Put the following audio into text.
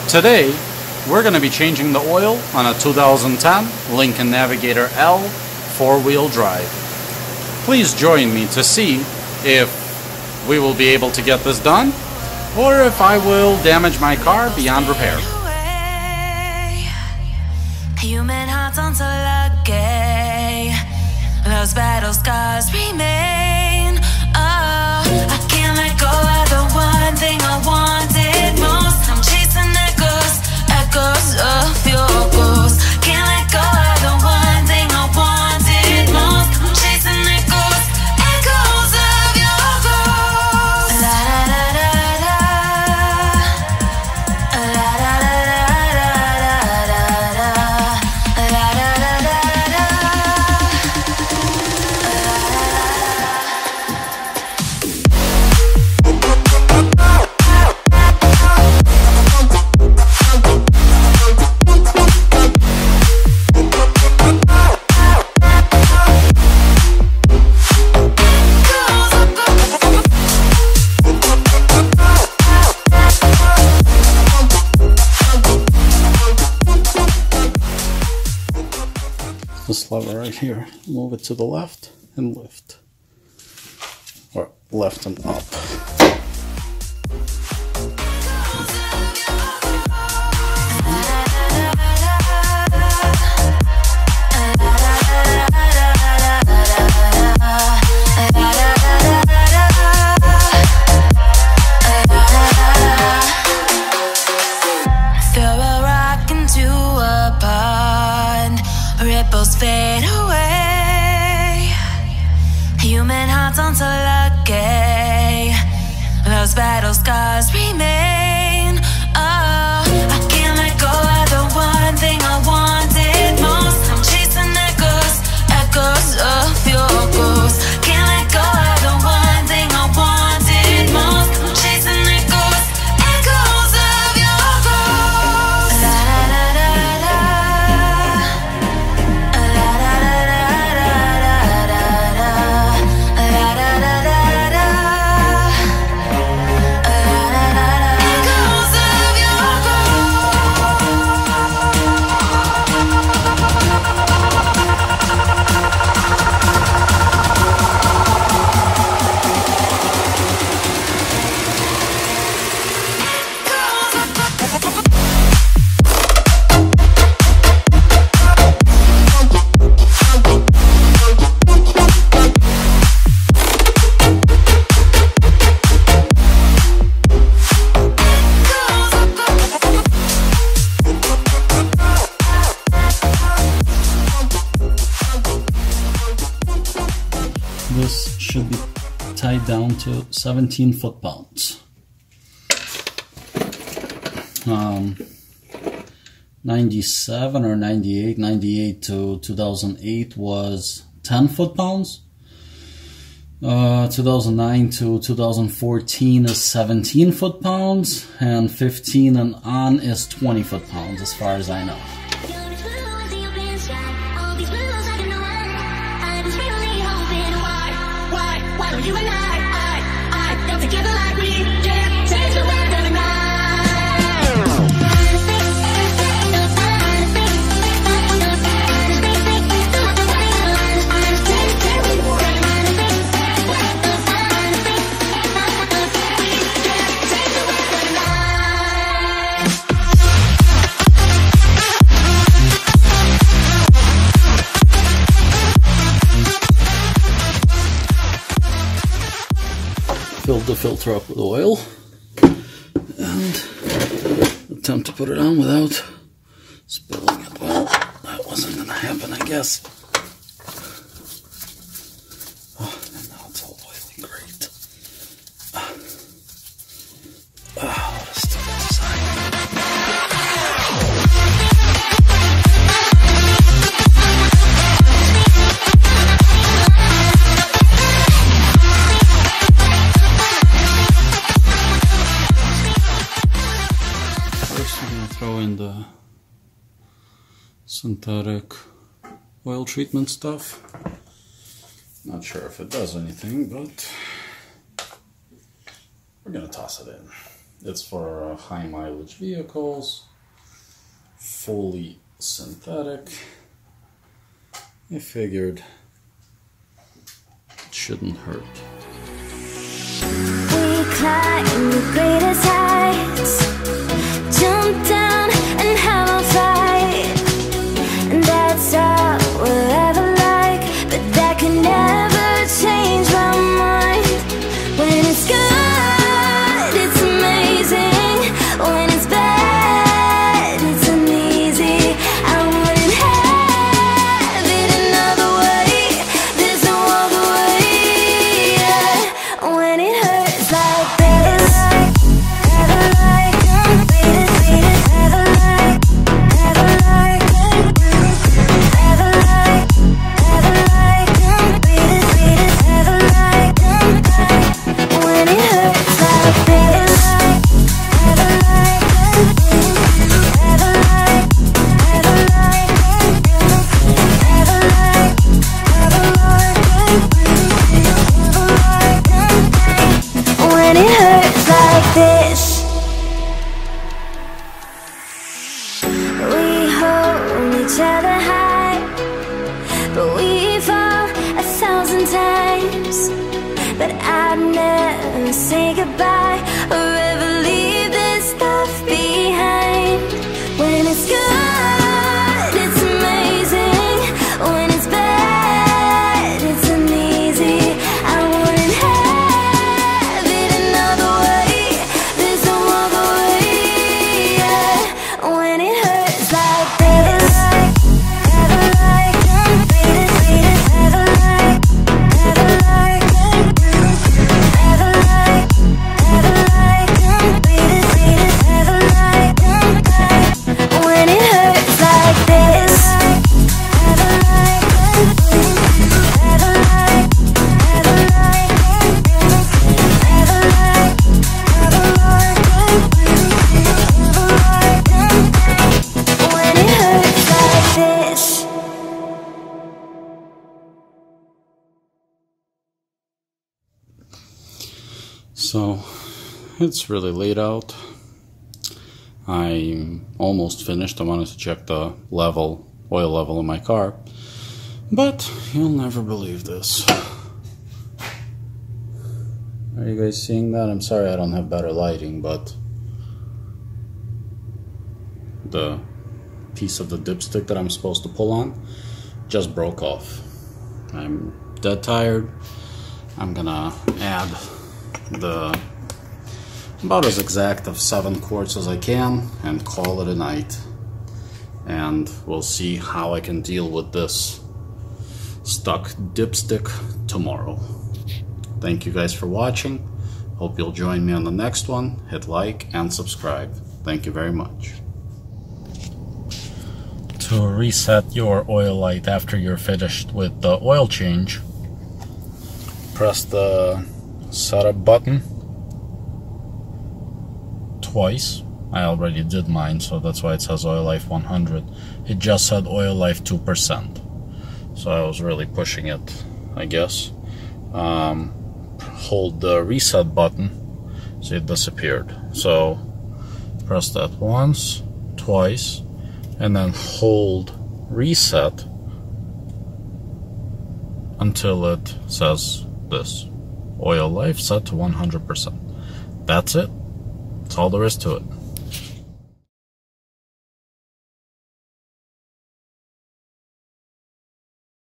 Today, we're going to be changing the oil on a 2010 Lincoln Navigator L 4-wheel drive. Please join me to see if we will be able to get this done, or if I will damage my car beyond repair. Human hearts aren't so lucky. Those battle scars remain. Oh, I can't let go of the one thing I wanted most. I'm chasing echoes of your ghost. Can't let go of the one thing I wanted most. I'm chasing echoes of your ghost. La da da da da. La da da da da da. La da da da da. This lever right here, move it to the left and lift, or left and up. Ripples fade away. Human hearts aren't so lucky. Those battle scars remain. Oh, I can't let go of the one thing I wanted most. I'm chasing echoes of your ghost. Can't let go of the one thing I wanted most. I'm chasing echoes of your ghost. La da da da da. This should be tied down to 17 foot-pounds. 97 or 98 to 2008 was 10 foot-pounds. 2009 to 2014 is 17 foot-pounds, and 15 and on is 20 foot-pounds as far as I know. You and I don't together like we can't change the world every night. Filled the filter up with oil and attempt to put it on without spilling it. Well, that wasn't going to happen, I guess. Oh, and now it's all oily. Great. Oh, what a stupid design. Throw in the synthetic oil treatment stuff. Not sure if it does anything, but we're gonna toss it in. It's for high mileage vehicles, fully synthetic. I figured it shouldn't hurt. We climb the greatest heights, jump down and have a fight, and that's all we'll ever like, but that can never change my mind. When it's good, it's amazing. When it's bad, it's uneasy. I wouldn't have it another way. There's no other way. When it hurts like this, never like, beat it, never like, never like, never like, never like, beat it, never like, when it hurts like this, never like, never like, never like, never like, never like, when it hurts like this. We hold each other high, but we fall 1,000 times. But I'd never say goodbye or ever leave this stuff behind. When it's good, it's amazing. When it's bad, it's uneasy. I wouldn't have it another way. There's no other way. When it hurts like this, never like, beat it, never like, never like, never like, never like, beat it, never like, when it hurts like this, never like, never like, never like, never like, never like, when it hurts like this. So, it's really late out. I'm almost finished. I wanted to check the oil level in my car. But, you'll never believe this. Are you guys seeing that? I'm sorry I don't have better lighting, but the piece of the dipstick that I'm supposed to pull on just broke off. I'm dead tired. I'm gonna add about as exact of 7 quarts as I can and call it a night. And we'll see how I can deal with this stuck dipstick tomorrow. Thank you guys for watching. Hope you'll join me on the next one. Hit like and subscribe. Thank you very much. To reset your oil light after you're finished with the oil change, press the setup button twice. I already did mine, so that's why it says oil life 100. It just said oil life 2%, so I was really pushing it, I guess. Hold the reset button, so it disappeared. So press that once, twice, and then hold reset until it says this: oil life set to 100%. That's it. That's all there is to it.